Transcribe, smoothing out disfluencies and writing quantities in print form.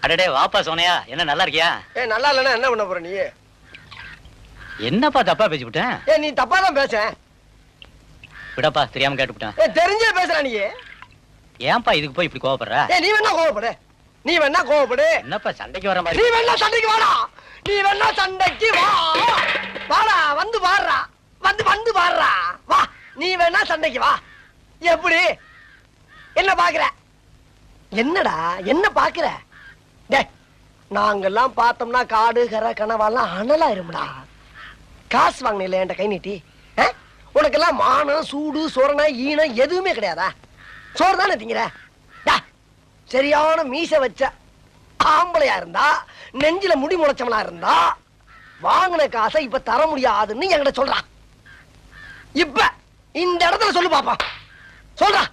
அடடே வாப்பா சோனையா, என்ன நல்லா இருக்கியா? நல்லா இல்லைன்னா என்ன பண்ண போற நீ? என்னப்பா தப்பா பேசிவிட்டேன்? நீ தப்பா தான் பேச. விடப்பா, தெரியாம கேட்டுவிட்டேன். தெரிஞ்சே பேசுற நீ. ஏன்பா இதுக்கு போய் இப்படி கோவப்படுற? நீ வேணா கோவப்படு, நீ வேணா கோவப்படு. என்னப்பா சண்டைக்கு வர மாதிரி? நீ வேணா சண்டைக்கு வாடா, நீ வேணா சண்டைக்கு வா. வாடா, வந்து பாடுறா, வந்து பாடுறா, வா. நீ வேணா சண்டைக்கு வா. எப்படி? என்ன பாக்குற? என்னடா என்ன பாக்குற? நாங்கெல்லாம் பார்த்தோம்னா காடு கரை கனவாலாம் அனலா இருமுடா. காசு வாங்கின என்கிட்ட கை நீட்டி. உனக்கெல்லாம் மானம் சூடு சொரணை ஈனம் எதுவுமே கிடையாதா? சோறு தானே திங்கிற? சரியான மீச வச்ச ஆம்பளையா இருந்தா, நெஞ்சில முடி முளைச்சவனா இருந்தா, வாங்கின காசை இப்ப தர முடியாதுன்னு என்கிட்ட சொல்றான். இப்ப இந்த இடத்துல சொல்லு பாப்பா, சொல்றா.